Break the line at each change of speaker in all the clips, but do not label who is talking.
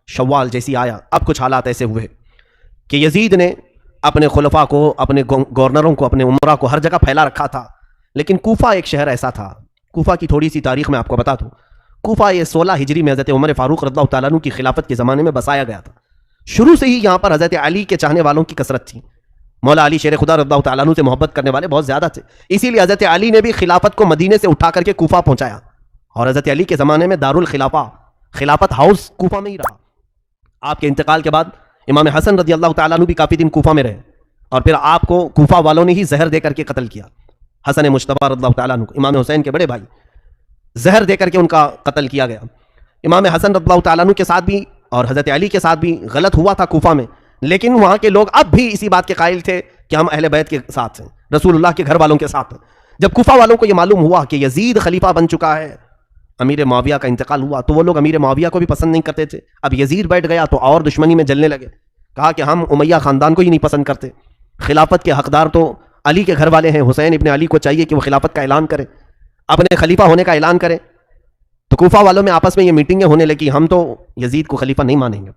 شوال جیسی آیا، اب کچھ حالات ایسے ہوئے کہ یزید نے اپنے خلفاء کو، اپنے گورنروں کو، اپنے عمرا کو ہر جگہ پھیلا رکھا تھا، لیکن کوفہ ایک شہر ایسا تھا. کوفہ کی تھوڑی سی تاریخ میں آپ کو بتا دوں. کوفہ یہ 16 ہجری میں حضرت عمر فاروق رضی اللہ تعالیٰ عنہ کی خلافت کے زمانے میں بسایا گیا تھا. شروع سے ہی یہاں پر حضرت علی کے چاہنے والوں کی کثرت تھی. مولا علی شیر خدا رضی اللہ تعالیٰ عنہ سے محبت کرنے والے بہت زیادہ تھے، اسی لیے حضرت علی نے بھی خلافت کو مدینے سے اٹھا کر کے کوفہ پہنچایا، اور حضرت علی کے زمانے میں دارالخلافہ، خلافت ہاؤس کوفہ میں ہی رہا. آپ کے انتقال کے بعد امام حسن رضی اللہ تعالیٰ عنہ بھی کافی دن کوفہ میں رہے، اور پھر آپ کو کوفہ والوں نے ہی زہر دے کر کے قتل کیا. حسن مجتبی رضی اللہ تعالیٰ عنہ، امام حسین کے بڑے بھائی، زہر دے کر کے ان کا قتل کیا گیا. امام حسن رضی اللہ تعالیٰ عنہ کے ساتھ بھی اور حضرت علی کے ساتھ بھی غلط ہوا تھا کوفہ میں، لیکن وہاں کے لوگ اب بھی اسی بات کے قائل تھے کہ ہم اہل بیت کے ساتھ ہیں، رسول اللہ کے گھر والوں کے ساتھ ہیں. جب کوفہ والوں کو یہ معلوم ہوا کہ یزید خلیفہ بن چکا ہے، امیر معاویہ کا انتقال ہوا، تو وہ لوگ امیر معاویہ کو بھی پسند نہیں کرتے تھے. اب یزید بیٹھ گیا تو اور دشمنی میں جلنے لگے. کہا کہ ہم امیہ خاندان کو ہی نہیں پسند کرتے، خلافت کے حقدار تو علی کے گھر والے ہیں. حسین ابن علی کو چاہیے کہ وہ خلافت کا اعلان کرے، اپنے خلیفہ ہونے کا اعلان کرے. تو کوفہ والوں میں آپس میں یہ میٹنگیں ہونے لگی، ہم تو یزید کو خلیفہ نہیں مانیں گے.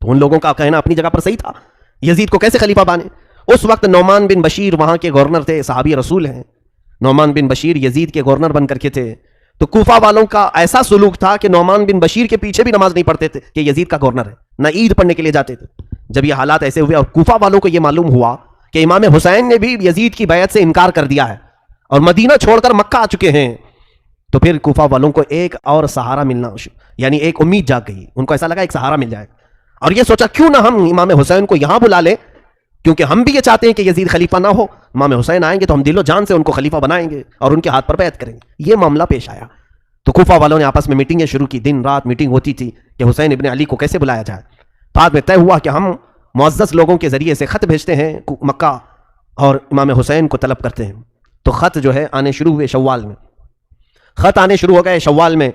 تو ان لوگوں کا کہنا اپنی جگہ پر صحیح تھا، یزید کو کیسے خلیفہ بانے. اس وقت نعمان بن بشیر وہاں کے گورنر تھے، صحابی رسول ہیں. نعمان بن بشیر یزید کے گورنر بن کر کے تھے. تو کوفہ والوں کا ایسا سلوک تھا کہ نعمان بن بشیر کے پیچھے بھی نماز نہیں پڑھتے تھے کہ یزید کا گورنر ہے، نہ عید پڑھنے کے لیے جاتے تھے. جب یہ حالات ایسے ہوئے اور کوفہ والوں کو یہ معلوم ہوا کہ امام حسین نے بھی یزید کی بیعت سے انکار کر دیا ہے اور مدینہ چھوڑ کر مکہ آ چکے ہیں، تو پھر کوفہ والوں کو ایک اور سہارا ملنا، یعنی ایک امید جاگ گئی. ان کو ایسا لگا ایک سہارا مل جائے، اور یہ سوچا کیوں نہ ہم امام حسین کو یہاں بلا لیں، کیونکہ ہم بھی یہ چاہتے ہیں کہ یزید خلیفہ نہ ہو. امام حسین آئیں گے تو ہم دل و جان سے ان کو خلیفہ بنائیں گے اور ان کے ہاتھ پر بیعت کریں گے. یہ معاملہ پیش آیا. تو کوفہ والوں نے آپس میں میٹنگیں شروع کی، دن رات میٹنگ ہوتی تھی کہ حسین ابن علی کو کیسے بلایا جائے. بعد میں طے ہوا کہ ہم معزز لوگوں کے ذریعے سے خط بھیجتے ہیں مکہ اور امام حسین کو طلب کرتے ہیں. تو خط جو ہے آنے شروع ہوئے شوال میں، خط آنے شروع ہو گئے شوال میں.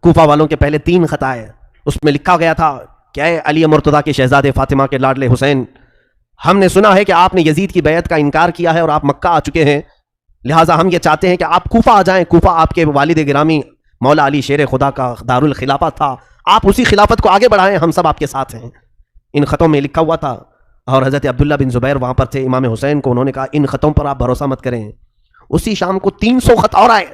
کوفہ والوں کے پہلے 3 خط آئے، اس میں لکھا گیا تھا کہ اے علی مرتضیٰ کے شہزادے فاطمہ کے لاڈلے حسین، ہم نے سنا ہے کہ آپ نے یزید کی بیعت کا انکار کیا ہے اور آپ مکہ آ چکے ہیں، لہٰذا ہم یہ چاہتے ہیں کہ آپ کوفہ آ جائیں. کوفہ آپ کے والد گرامی مولا علی شیر خدا کا دارالخلافہ تھا، آپ اسی خلافت کو آگے بڑھائیں، ہم سب آپ کے ساتھ ہیں. ان خطوں میں لکھا ہوا تھا، اور حضرت عبداللہ بن زبیر وہاں پر تھے. امام حسین کو انہوں نے کہا ان خطوں پر آپ بھروسہ مت کریں. اسی شام کو 300 خط اور آئے،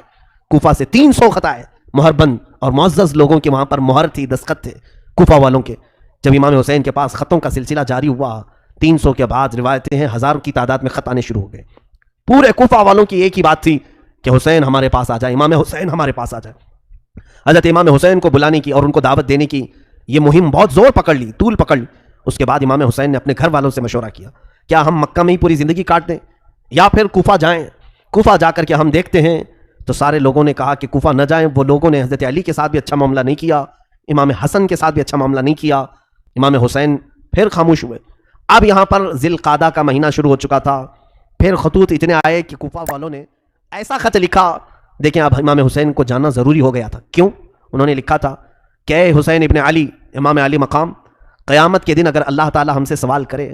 کوفہ سے 300 خط آئے، مہر بند اور معزز لوگوں کے وہاں پر مہر تھی، دستخط تھے کوفہ والوں کے. جب امام حسین کے پاس خطوں کا سلسلہ جاری ہوا، 300 کے بعد روایتیں ہیں ہزاروں کی تعداد میں خط آنے شروع ہو گئے. پورے کوفہ والوں کی ایک ہی بات تھی کہ حسین ہمارے پاس آ جائے، امام حسین ہمارے پاس آ جائے. حضرت امام حسین کو بلانے کی اور ان کو دعوت دینے کی یہ مہم بہت زور پکڑ لی، طول پکڑ لی. اس کے بعد امام حسین نے اپنے گھر والوں سے مشورہ کیا، کیا ہم مکہ میں ہی پوری زندگی کاٹ دیں یا پھر کوفہ جائیں؟ کوفہ جا کر کے ہم دیکھتے ہیں. تو سارے لوگوں نے کہا کہ کوفہ نہ جائیں. وہ لوگوں نے حضرت علی کے ساتھ بھی اچھا معاملہ نہیں کیا، امام حسن کے ساتھ بھی اچھا معاملہ نہیں کیا. امام حسین پھر خاموش ہوئے. اب یہاں پر ذی القعدہ کا مہینہ شروع ہو چکا تھا. پھر خطوط اتنے آئے کہ کوفہ والوں نے ایسا خط لکھا. دیکھیں اب امام حسین کو جاننا ضروری ہو گیا تھا. کیوں؟ انہوں نے لکھا تھا کہ اے حسین ابن علی، امام علی مقام، قیامت کے دن اگر اللہ تعالی ہم سے سوال کرے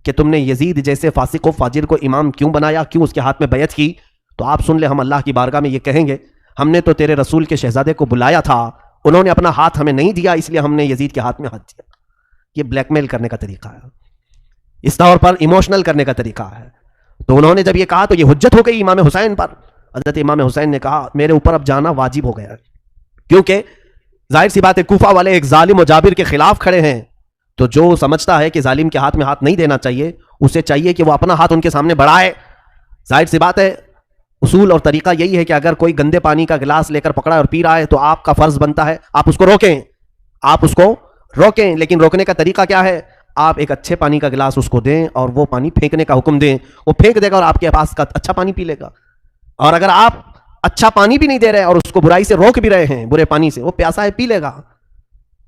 کہ تم نے یزید جیسے فاسق و فاجر کو امام کیوں بنایا، کیوں اس کے ہاتھ میں بیعت کی، تو آپ سن لیں ہم اللہ کی بارگاہ میں یہ کہیں گے ہم نے تو تیرے رسول کے شہزادے کو بلایا تھا، انہوں نے اپنا ہاتھ ہمیں نہیں دیا، اس لیے ہم نے یزید کے ہاتھ میں ہاتھ دیا. یہ بلیک میل کرنے کا طریقہ ہے، اس طور پر ایموشنل کرنے کا طریقہ ہے. تو انہوں نے جب یہ کہا تو یہ حجت ہو گئی امام حسین پر. حضرت امام حسین نے کہا میرے اوپر اب جانا واجب ہو گیا ہے، کیونکہ ظاہر سی بات ہے کوفہ والے ایک ظالم و جابر کے خلاف کھڑے ہیں. تو جو سمجھتا ہے کہ ظالم کے ہاتھ میں ہاتھ نہیں دینا چاہیے، اسے چاہیے کہ وہ اپنا ہاتھ ان کے سامنے بڑھائے. ظاہر سی بات ہے اصول اور طریقہ یہی ہے کہ اگر کوئی گندے پانی کا گلاس لے کر پکڑا اور پی رہا ہے تو آپ کا فرض بنتا ہے آپ اس کو روکیں، آپ اس کو روکیں. لیکن روکنے کا طریقہ کیا ہے؟ آپ ایک اچھے پانی کا گلاس اس کو دیں اور وہ پانی پھینکنے کا حکم دیں، وہ پھینک دے گا اور آپ کے پاس کا اچھا پانی پی لے گا. اور اگر آپ اچھا پانی بھی نہیں دے رہے اور اس کو برائی سے روک بھی رہے ہیں، برے پانی سے، وہ پیاسا ہے پی لے گا.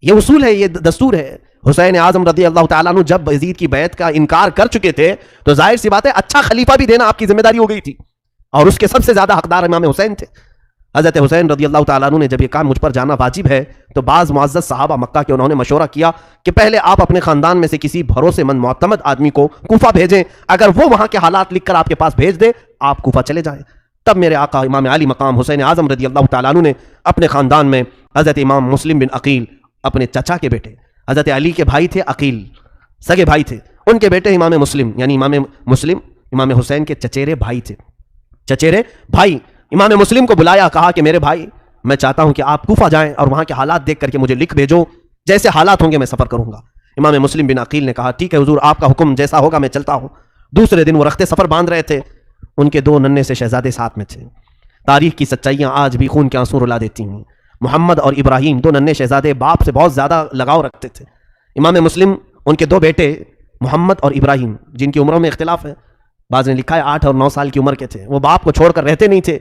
یہ اصول ہے، یہ دستور ہے. حسین اعظم رضی اللہ تعالیٰ عنہ جب یزید کی بیعت کا انکار کر چکے تھے تو ظاہر سی بات ہے اچھا خلیفہ بھی دینا آپ کی ذمہ داری ہو گئی تھی، اور اس کے سب سے زیادہ حقدار امام حسین تھے. حضرت حسین رضی اللہ تعالیٰ عنہ نے جب یہ کام مجھ پر جانا واجب ہے تو بعض معزز صحابہ مکہ کے انہوں نے مشورہ کیا کہ پہلے آپ اپنے خاندان میں سے کسی بھروسے مند معتمد آدمی کو کوفہ بھیجیں، اگر وہ وہاں کے حالات لکھ کر آپ کے پاس بھیج دے آپ کوفہ چلے جائیں. تب میرے آقا امام علی مقام حسین اعظم رضی اللہ تعالیٰ عنہ نے اپنے خاندان میں حضرت امام مسلم بن عقیل، اپنے چچا کے بیٹے حضرت علی کے بھائی تھے عقیل، سگے بھائی تھے، ان کے بیٹے امام مسلم، یعنی امام مسلم امام حسین کے چچیرے بھائی تھے، چچیرے بھائی۔ امام مسلم کو بلایا، کہا کہ میرے بھائی میں چاہتا ہوں کہ آپ کوفہ جائیں اور وہاں کے حالات دیکھ کر کے مجھے لکھ بھیجو، جیسے حالات ہوں گے میں سفر کروں گا۔ امام مسلم بن عقیل نے کہا ٹھیک ہے حضور، آپ کا حکم جیسا ہوگا میں چلتا ہوں۔ دوسرے دن وہ رخت سفر باندھ رہے تھے، ان کے 2 ننھے سے شہزادے ساتھ میں تھے۔ تاریخ کی سچائیاں آج بھی خون کے آنسو رلا دیتی ہیں۔ محمد اور ابراہیم 2 ننھے شہزادے باپ سے بہت زیادہ لگاؤ رکھتے تھے۔ امام مسلم ان کے 2 بیٹے محمد اور ابراہیم، جن کی عمروں میں اختلاف ہے، بعض نے لکھا ہے 8 اور 9 سال کی عمر کے تھے، وہ باپ کو چھوڑ کر رہتے نہیں تھے۔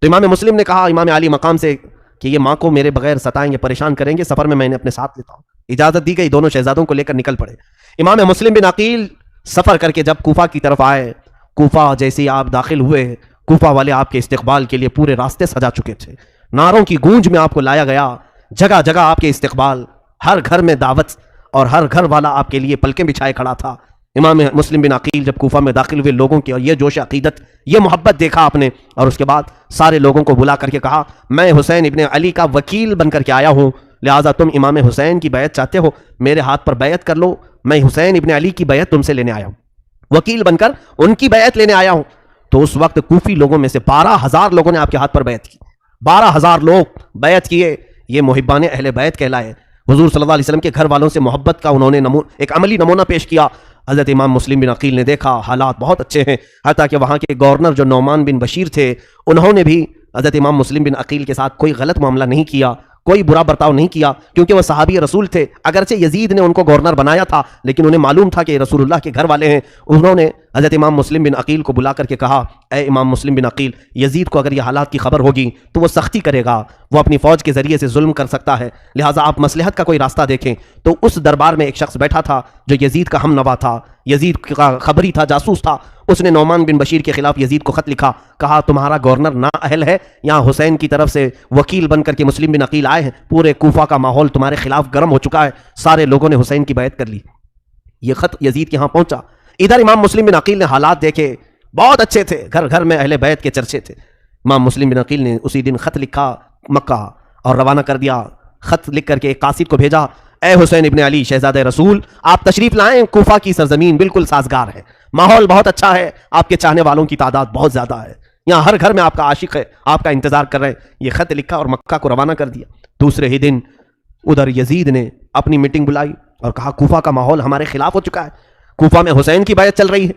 تو امام مسلم نے کہا امام علی مقام سے کہ یہ ماں کو میرے بغیر ستائیں گے، پریشان کریں گے، سفر میں انہیں اپنے ساتھ لیتا ہوں۔ اجازت دی گئی، دونوں شہزادوں کو لے کر نکل پڑے۔ امام مسلم بن عقیل سفر کر کے جب کوفہ کی طرف آئے، کوفہ جیسے ہی آپ داخل ہوئے، کوفہ والے آپ کے استقبال کے لیے پورے راستے سجا چکے تھے، نعروں کی گونج میں آپ کو لایا گیا، جگہ جگہ آپ کے استقبال، ہر گھر میں دعوت، اور ہر گھر والا آپ کے لیے پلکیں بچھائے کھڑا تھا۔ امام مسلم بن عقیل جب کوفہ میں داخل ہوئے، لوگوں کی یہ جوش عقیدت، یہ محبت دیکھا آپ نے، اور اس کے بعد سارے لوگوں کو بلا کر کے کہا میں حسین ابن علی کا وکیل بن کر کے آیا ہوں، لہٰذا تم امام حسین کی بیعت چاہتے ہو، میرے ہاتھ پر بیعت کر لو، میں حسین ابن علی کی بیعت تم سے لینے آیا ہوں، وکیل بن کر ان کی بیعت لینے آیا ہوں۔ تو اس وقت کوفی لوگوں میں سے 12,000 لوگوں نے آپ کے ہاتھ پر بیعت کی، 12,000 لوگ بیعت کیے۔ یہ محبان اہل بیعت کہلائے۔ حضور صلی اللہ علیہ وسلم کے گھر والوں سے محبت کا انہوں نے ایک عملی نمونہ پیش کیا۔ حضرت امام مسلم بن عقیل نے دیکھا حالات بہت اچھے ہیں، حتیٰ کہ وہاں کے گورنر جو نعمان بن بشیر تھے، انہوں نے بھی حضرت امام مسلم بن عقیل کے ساتھ کوئی غلط معاملہ نہیں کیا، کوئی برا برتاؤ نہیں کیا، کیونکہ وہ صحابی رسول تھے۔ اگرچہ یزید نے ان کو گورنر بنایا تھا، لیکن انہیں معلوم تھا کہ یہ رسول اللہ کے گھر والے ہیں۔ انہوں نے حضرت امام مسلم بن عقیل کو بلا کر کے کہا اے امام مسلم بن عقیل، یزید کو اگر یہ حالات کی خبر ہوگی تو وہ سختی کرے گا، وہ اپنی فوج کے ذریعے سے ظلم کر سکتا ہے، لہٰذا آپ مصلحت کا کوئی راستہ دیکھیں۔ تو اس دربار میں ایک شخص بیٹھا تھا جو یزید کا ہم نوا تھا، یزید کا خبری تھا، جاسوس تھا۔ اس نے نعمان بن بشیر کے خلاف یزید کو خط لکھا، کہا تمہارا گورنر نااہل ہے، یہاں حسین کی طرف سے وکیل بن کر کے مسلم بن عقیل آئے ہیں، پورے کوفہ کا ماحول تمہارے خلاف گرم ہو چکا ہے، سارے لوگوں نے حسین کی بیعت کر لی۔ یہ خط یزید کے ہاں پہنچا۔ ادھر امام مسلم بن عقیل نے حالات دیکھے، بہت اچھے تھے، گھر گھر میں اہل بیعت کے چرچے تھے۔ امام مسلم بن عقیل نے اسی دن خط لکھا مکہ اور روانہ کر دیا۔ خط لکھ کر کے ایک قاصد کو بھیجا، اے حسین ابن علی شہزادہ رسول، آپ تشریف لائیں، کوفہ کی سرزمین بالکل سازگار ہے، ماحول بہت اچھا ہے، آپ کے چاہنے والوں کی تعداد بہت زیادہ ہے، یہاں ہر گھر میں آپ کا عاشق ہے، آپ کا انتظار کر رہے ہیں۔ یہ خط لکھا اور مکہ کو روانہ کر دیا۔ دوسرے ہی دن ادھر یزید نے اپنی میٹنگ بلائی اور کہا کوفہ کا ماحول ہمارے خلاف ہو چکا ہے، کوفہ میں حسین کی بیعت چل رہی ہے،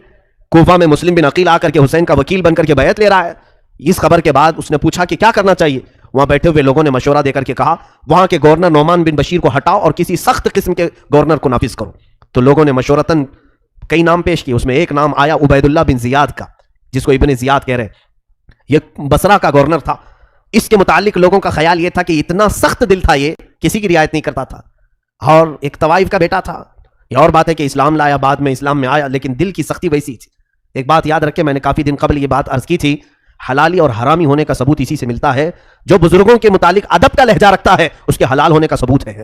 کوفہ میں مسلم بن عقیل آ کر کے حسین کا وکیل بن کر کے بیعت لے رہا ہے۔ اس خبر کے بعد اس نے پوچھا کہ کیا کرنا چاہیے۔ وہاں بیٹھے ہوئے لوگوں نے مشورہ دے کر کے کہا وہاں کے گورنر نعمان بن بشیر کو ہٹاؤ اور کسی سخت قسم کے گورنر کو نافذ کرو۔ تو لوگوں نے مشورتاً کئی نام پیش کیے، اس میں ایک نام آیا عبید اللہ بن زیاد کا، جس کو ابن زیاد کہہ رہے ہیں، یہ بصرہ کا گورنر تھا۔ اس کے متعلق لوگوں کا خیال یہ تھا کہ اتنا سخت دل تھا، یہ کسی کی رعایت نہیں کرتا تھا، اور ایک طوائف کا بیٹا تھا۔ یہ اور بات ہے کہ اسلام لایا، بعد میں اسلام میں آیا، لیکن دل کی سختی ویسی تھی۔ ایک بات یاد رکھیں، میں نے کافی دن قبل یہ بات عرض کی تھی، حلالی اور حرامی ہونے کا ثبوت اسی سے ملتا ہے، جو بزرگوں کے متعلق ادب کا لہجہ رکھتا ہے اس کے حلال ہونے کا ثبوت ہے،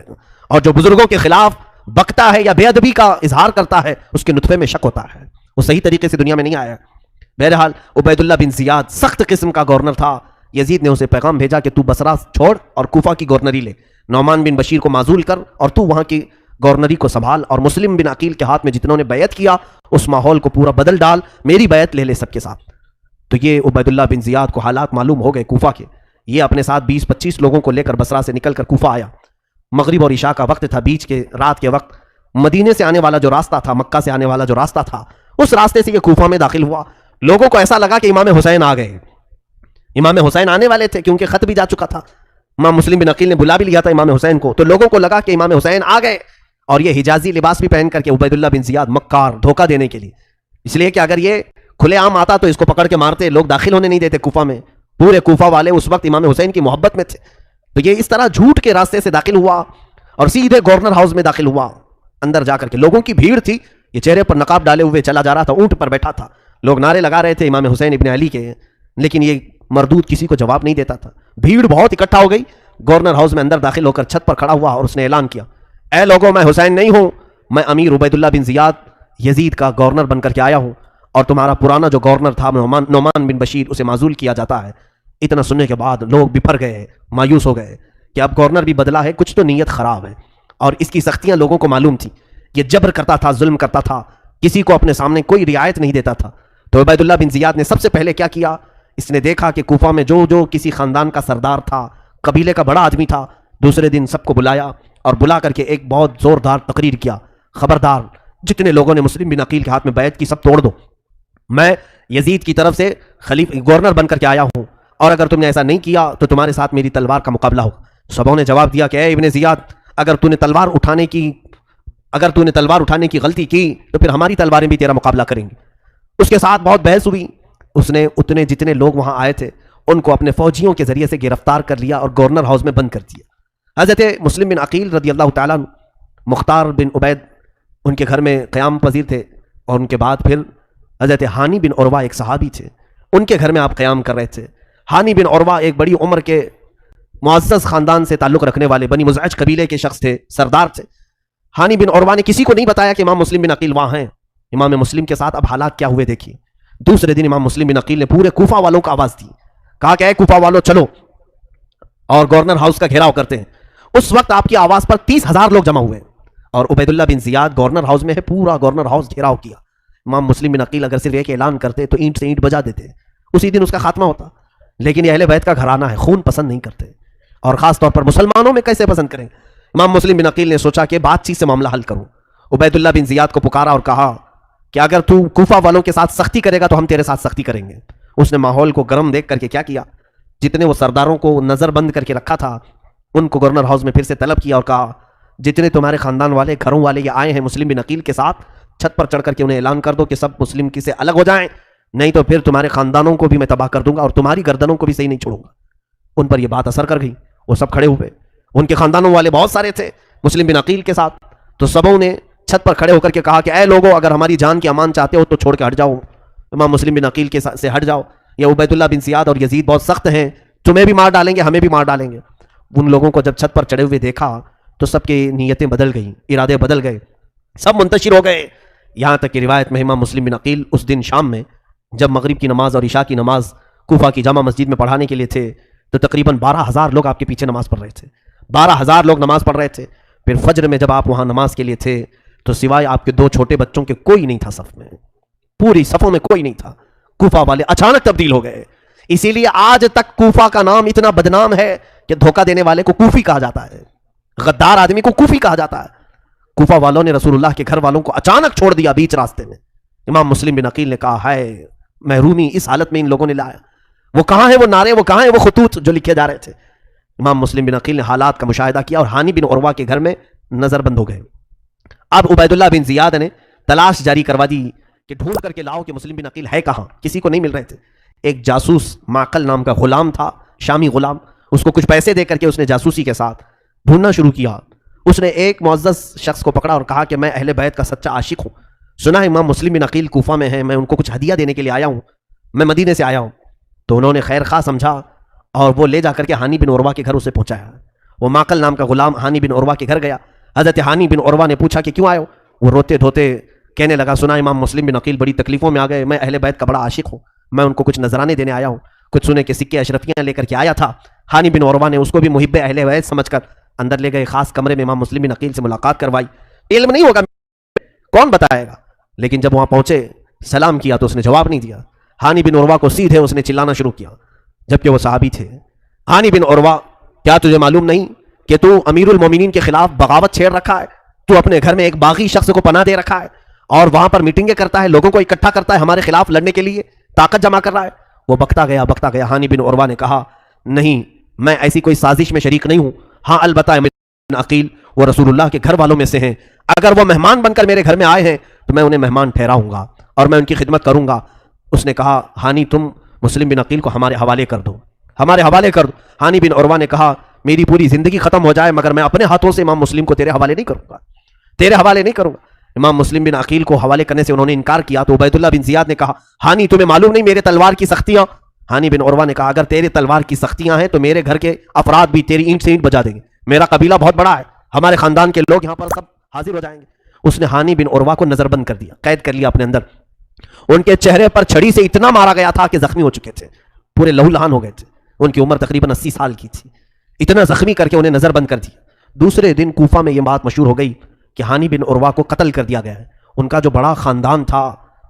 اور جو بزرگوں کے خلاف بکتا ہے یا بے ادبی کا اظہار کرتا ہے اس کے نطفے میں شک ہوتا ہے، وہ صحیح طریقے سے دنیا میں نہیں آیا۔ بہرحال عبید اللہ بن زیاد سخت قسم کا گورنر تھا۔ یزید نے اسے پیغام بھیجا کہ تو بصرہ چھوڑ اور کوفہ کی گورنری لے، نعمان بن بشیر کو معزول کر اور تو وہاں کی گورنری کو سنبھال، اور مسلم بن عقیل کے ہاتھ میں جتنوں نے بیعت کیا اس ماحول کو پورا بدل ڈال، میری بیعت لے لے سب کے ساتھ۔ تو یہ عبید اللہ بن زیاد کو حالات معلوم ہو گئے کوفہ کے، یہ اپنے ساتھ 20-25 لوگوں کو لے کر بصرہ سے نکل کر کوفہ آیا۔ مغرب اور عشاء کا وقت تھا، بیچ کے رات کے وقت مدینے سے آنے والا جو راستہ تھا، مکہ سے آنے والا جو راستہ تھا، اس راستے سے یہ کوفہ میں داخل ہوا۔ لوگوں کو ایسا لگا کہ امام حسین آ گئے، امام حسین آنے والے تھے، کیونکہ خط بھی جا چکا تھا، امام مسلم بن عقیل نے بلا بھی لیا تھا امام حسین کو، تو لوگوں کو لگا کہ امام حسین آ گئے، اور یہ حجازی لباس بھی پہن کر کے عبید اللہ بن زیاد مکار، دھوکہ دینے کے لیے، اس لیے کہ اگر یہ کھلے عام آتا تو اس کو پکڑ کے مارتے، لوگ داخل ہونے نہیں دیتے کوفہ میں، پورے کوفہ والے اس وقت امام حسین کی محبت میں تھے۔ تو یہ اس طرح جھوٹ کے راستے سے داخل ہوا اور سیدھے گورنر ہاؤس میں داخل ہوا۔ اندر جا کر کے لوگوں کی بھیڑ تھی، یہ چہرے پر نقاب ڈالے ہوئے چلا جا رہا تھا، اونٹ پر بیٹھا تھا، لوگ نعرے لگا رہے تھے امام حسین ابن علی کے، لیکن یہ مردود کسی کو جواب نہیں دیتا تھا۔ بھیڑ بہت اکٹھا ہو گئی، گورنر ہاؤس میں اندر داخل ہو کر چھت پر کھڑا ہوا اور اس نے اعلان کیا، اے لوگوں، میں حسین نہیں ہوں، میں امیر عبید اللہ بن زیاد یزید کا گورنر بن کر کے آیا ہوں، اور تمہارا پرانا جو گورنر تھا نعمان بن بشیر، اسے معزول کیا جاتا ہے۔ اتنا سننے کے بعد لوگ بپھر گئے، مایوس ہو گئے کہ اب گورنر بھی بدلا ہے، کچھ تو نیت خراب ہے۔ اور اس کی سختیاں لوگوں کو معلوم تھی. یہ جبر کرتا تھا, ظلم کرتا تھا, کسی کو اپنے سامنے کوئی رعایت نہیں دیتا تھا. تو عبید اللہ بن زیاد نے سب سے پہلے کیا کیا, اس نے دیکھا کہ کوفہ میں جو کسی خاندان کا سردار تھا, قبیلے کا بڑا آدمی تھا, دوسرے دن سب کو بلایا اور بلا کر کے ایک بہت زوردار تقریر کیا, خبردار جتنے لوگوں نے مسلم بن عقیل کے ہاتھ میں بیعت کی سب توڑ دو, میں یزید کی طرف سے گورنر بن کر کے آیا ہوں, اور اگر تم نے ایسا نہیں کیا تو تمہارے ساتھ میری تلوار کا مقابلہ ہوگا. سبوں نے جواب دیا کہ اے ابن زیاد, اگر تو نے تلوار اٹھانے کی غلطی کی تو پھر ہماری تلواریں بھی تیرا مقابلہ کریں گی. اس کے ساتھ بہت بحث ہوئی. اس نے اتنے جتنے لوگ وہاں آئے تھے ان کو اپنے فوجیوں کے ذریعے سے گرفتار کر لیا اور گورنر ہاؤس میں بند کر دیا. حضرت مسلم بن عقیل رضی اللہ تعالیٰ مختار بن عبید ان کے گھر میں قیام پذیر تھے, اور ان کے بعد پھر حضرت ہانی بن عروہ ایک صحابی تھے, ان کے گھر میں آپ قیام کر رہے تھے. ہانی بن عروہ ایک بڑی عمر کے معزز خاندان سے تعلق رکھنے والے بنی مزعج قبیلے کے شخص تھے, سردار تھے. ہانی بن عروہ نے کسی کو نہیں بتایا کہ امام مسلم بن عقیل وہاں ہیں. امام مسلم کے ساتھ اب حالات کیا ہوئے دیکھیے. دوسرے دن امام مسلم بن عقیل نے پورے کوفہ والوں کو آواز دی, کہا کہ اے کوفہ والوں چلو اور گورنر ہاؤس کا گھیراؤ کرتے ہیں. اس وقت آپ کی آواز پر 30,000 لوگ جمع ہوئے, اور عبید اللہ بن زیاد گورنر ہاؤس میں ہے, پورا گورنر ہاؤس گھیراؤ کیا. امام مسلم بن عقیل اگر صرف ایک اعلان کرتے تو اینٹ سے اینٹ بجا دیتے, اسی دن اس کا خاتمہ ہوتا. لیکن یہ اہل بیت کا گھرانہ ہے, خون پسند نہیں کرتے, اور خاص طور پر مسلمانوں میں کیسے پسند کریں. امام مسلم بن عقیل نے سوچا کہ بات چیت سے معاملہ حل کروں. عبید اللہ بن زیاد کو پکارا اور کہا کہ اگر تو کوفہ والوں کے ساتھ سختی کرے گا تو ہم تیرے ساتھ سختی کریں گے. اس نے ماحول کو گرم دیکھ کر کے کیا کیا, جتنے وہ سرداروں کو نظر بند کر کے رکھا تھا ان کو گورنر ہاؤس میں پھر سے طلب کیا اور کہا جتنے تمہارے خاندان والے گھروں والے یہ آئے ہیں مسلم بن عقیل کے ساتھ, چھت پر چڑھ کر کے انہیں اعلان کر دو کہ سب مسلم کی سے الگ ہو جائیں, نہیں تو پھر تمہارے خاندانوں کو بھی میں تباہ کر دوں گا اور تمہاری گردنوں کو بھی صحیح نہیں چھوڑوں گا. ان پر یہ بات اثر کر گئی, وہ سب کھڑے ہوئے. ان کے خاندانوں والے بہت سارے تھے مسلم بن عقیل کے ساتھ, تو سبوں نے چھت پر کھڑے ہو کر کے کہا کہ اے لوگوں, اگر ہماری جان کی امان چاہتے ہو تو چھوڑ کے ہٹ جاؤ, امام مسلم بن عقیل کے سے ہٹ جاؤ. یہ عبید اللہ بن زیاد اور یزید بہت سخت ہیں, تمہیں بھی مار ڈالیں گے, ہمیں بھی مار ڈالیں گے. ان لوگوں کو جب چھت پر چڑھے ہوئے دیکھا تو سب کی نیتیں بدل گئیں, ارادے بدل گئے, سب منتشر ہو گئے. یہاں تک کہ روایت میں امام مسلم بن عقیل اس دن شام میں جب مغرب کی نماز اور عشاء کی نماز کوفہ کی جامع مسجد میں پڑھانے کے لیے تھے تو تقریباً 12,000 لوگ آپ کے پیچھے نماز پڑھ رہے تھے. 12,000 لوگ نماز پڑھ رہے تھے. پھر فجر میں جب آپ وہاں نماز کے لیے تھے تو سوائے آپ کے 2 چھوٹے بچوں کے کوئی نہیں تھا صف میں, پوری صفوں میں کوئی نہیں تھا. کوفہ والے اچانک تبدیل ہو گئے. اسی لیے آج تک کوفہ کا نام اتنا بدنام ہے کہ دھوکہ دینے والے کو کوفی کہا جاتا ہے, غدار آدمی کو کوفی کہا جاتا ہے. کوفہ والوں نے رسول اللہ کے گھر والوں کو اچانک چھوڑ دیا بیچ راستے میں. امام مسلم بن عقیل نے کہا ہائے محرومی اس حالت میں ان لوگوں نے لایا, وہ کہاں ہیں وہ نعرے, وہ کہاں ہیں وہ خطوط جو لکھے جا رہے تھے. امام مسلم بن عقیل نے حالات کا مشاہدہ کیا اور ہانی بن عروہ کے گھر میں نظر بند ہو گئے. اب عبید اللہ بن زیاد نے تلاش جاری کروا دی کہ ڈھونڈ کر کے لاؤ کہ مسلم بن عقیل ہے کہاں. کسی کو نہیں مل رہے تھے. ایک جاسوس معقل نام کا غلام تھا, شامی غلام, اس کو کچھ پیسے دے کر کے اس نے جاسوسی کے ساتھ ڈھونڈنا شروع کیا. اس نے ایک معزز شخص کو پکڑا اور کہا کہ میں اہل بیت کا سچا عاشق ہوں, سنا ہے امام مسلم بن عقیل کوفہ میں ہیں, میں ان کو کچھ ہدیہ دینے کے لیے آیا ہوں, میں مدینے سے آیا ہوں. تو انہوں نے خیر خواہ سمجھا اور وہ لے جا کر کے ہانی بن عروہ کے گھر اسے پہنچایا. وہ معقل نام کا غلام ہانی بن عروہ کے گھر گیا. حضرت ہانی بن عروہ نے پوچھا کہ کیوں آئے ہو. وہ روتے دھوتے کہنے لگا سنا امام مسلم بن عقیل بڑی تکلیفوں میں آ گئے, میں اہل بیت کا بڑا عاشق ہوں, میں ان کو کچھ نذرانے دینے آیا ہوں, کچھ سونے کے سکے اشرفیاں لے کر کے آیا تھا. ہانی بن عروہ نے اس کو بھی محب اہل بیت سمجھ کر اندر لے گئے, خاص کمرے میں امام مسلم بن عقیل سے ملاقات کروائی. علم نہیں ہوگا کون بتائے گا, لیکن جب وہاں پہنچے سلام کیا تو اس نے جواب نہیں دیا. ہانی بن عروہ کو سیدھے اس نے چلانا شروع کیا جبکہ وہ صحابی تھے. ہانی بن عروہ, کیا تجھے معلوم نہیں کہ تو امیر المومنین کے خلاف بغاوت چھیڑ رکھا ہے, تو اپنے گھر میں ایک باغی شخص کو پناہ دے رکھا ہے اور وہاں پر میٹنگیں کرتا ہے, لوگوں کو اکٹھا کرتا ہے, ہمارے خلاف لڑنے کے لیے طاقت جمع کر رہا ہے. وہ بکتا گیا. ہانی بن عروہ نے کہا نہیں, میں ایسی کوئی سازش میں شریک نہیں ہوں. ہاں البتہ بن عقیل وہ رسول اللہ کے گھر والوں میں سے ہیں, اگر وہ مہمان بن کر میرے گھر میں آئے ہیں تو میں انہیں مہمان ٹھہراؤں گا اور میں ان کی خدمت کروں گا. اس نے کہا ہانی تم مسلم بن عقیل کو ہمارے حوالے کر دو, ہمارے حوالے کر دو. ہانی بن عروہ نے کہا میری پوری زندگی ختم ہو جائے مگر میں اپنے ہاتھوں سے امام مسلم کو تیرے حوالے نہیں کروں گا, تیرے حوالے نہیں کروں گا. امام مسلم بن عقیل کو حوالے کرنے سے انہوں نے انکار کیا تو عبید اللہ بن زیاد نے کہا ہانی تمہیں معلوم نہیں میرے تلوار کی سختیاں. ہانی بن عروہ نے کہا اگر تیرے تلوار کی سختیاں ہیں تو میرے گھر کے افراد بھی تیری اینٹ سے اینٹ بجا دیں گے, میرا قبیلہ بہت بڑا ہے, ہمارے خاندان کے لوگ یہاں پر سب حاضر ہو جائیں گے. اس نے ہانی بن عروہ کو نظر بند کر دیا, قید کر لیا اپنے اندر. ان کے چہرے پر چھڑی سے اتنا مارا گیا تھا کہ زخمی ہو چکے تھے, پورے لہو لہان ہو گئے تھے. ان کی عمر تقریباً 80 سال کی تھی. اتنا زخمی کر کے انہیں نظر بند کر دیا. دوسرے دن کوفہ میں یہ بات مشہور ہو گئی کہ ہانی بن عروہ کو قتل کر دیا گیا ہے. ان کا جو بڑا خاندان تھا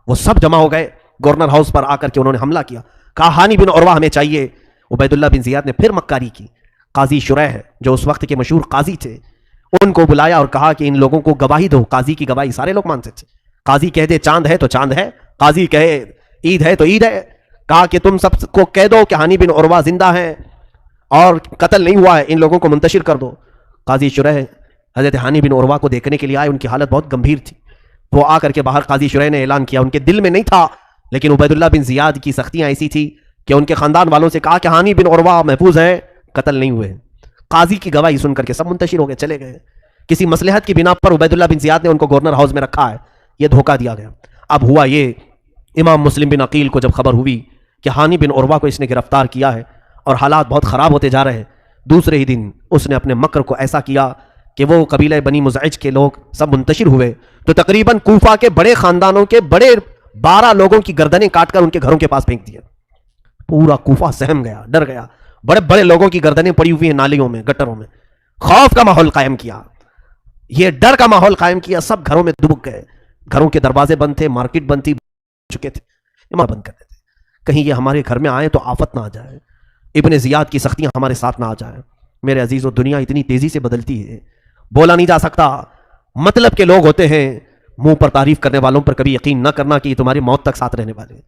وہ سب جمع ہو گئے گورنر ہاؤس پر آ کر کے انہوں نے حملہ کیا. کہا ہانی بن عروہ ہمیں چاہیے. عبید اللہ بن زیاد نے پھر مکاری کی. قاضی شریح جو اس وقت کے مشہور قاضی تھے ان کو بلایا اور کہا کہ ان لوگوں کو گواہی دو. قاضی کی گواہی سارے لوگ مانتے تھے. قاضی کہہ دے چاند ہے تو چاند ہے, قاضی کہے عید ہے تو عید ہے. کہا کہ تم سب کو کہہ دو کہ ہانی بن عروہ زندہ ہیں اور قتل نہیں ہوا ہے, ان لوگوں کو منتشر کر دو. قاضی شریح حضرت ہانی بن عروہ کو دیکھنے کے لیے آئے. ان کی حالت بہت گمبھیر تھی. وہ آ کر کے باہر قاضی شریح نے اعلان کیا. ان کے دل میں نہیں تھا, لیکن عبید اللہ بن زیاد کی سختیاں ایسی تھی کہ ان کے خاندان والوں سے کہا کہ ہانی بن عروہ محفوظ ہیں, قتل نہیں ہوئے. قاضی کی گواہی سن کر کے سب منتشر ہو گئے, چلے گئے. کسی مصلحت کی بنا پر عبید اللہ بن زیاد نے ان کو گورنر ہاؤس میں رکھا ہے. یہ دھوکہ دیا گیا. اب ہوا یہ, امام مسلم بن عقیل کو جب خبر ہوئی کہ ہانی بن عروہ کو اس نے گرفتار کیا ہے اور حالات بہت خراب ہوتے جا رہے ہیں, دوسرے ہی دن اس نے اپنے مکر کو ایسا کیا کہ وہ قبیلہ بنی مزعج کے لوگ سب منتشر ہوئے تو تقریباً کوفہ کے بڑے خاندانوں کے بڑے 12 لوگوں کی گردنیں کاٹ کر ان کے گھروں کے پاس پھینک دیا. پورا کوفہ سہم گیا, ڈر گیا. بڑے بڑے لوگوں کی گردنیں پڑی ہوئی ہیں نالیوں میں, گٹروں میں. خوف کا ماحول قائم کیا, یہ ڈر کا ماحول قائم کیا. سب گھروں میں دبک گئے. گھروں کے دروازے بند تھے, مارکیٹ بند تھی, چکے تھے, بند کر دیتے کہیں یہ ہمارے گھر میں آئے تو آفت نہ آ جائے, ابن زیاد کی سختیاں ہمارے ساتھ نہ آ جائیں. میرے عزیزو, دنیا اتنی تیزی سے بدلتی ہے, بولا نہیں جا سکتا. مطلب کے لوگ ہوتے ہیں, منہ پر تعریف کرنے والوں پر کبھی یقین نہ کرنا کہ یہ تمہاری موت تک ساتھ رہنے والے ہیں.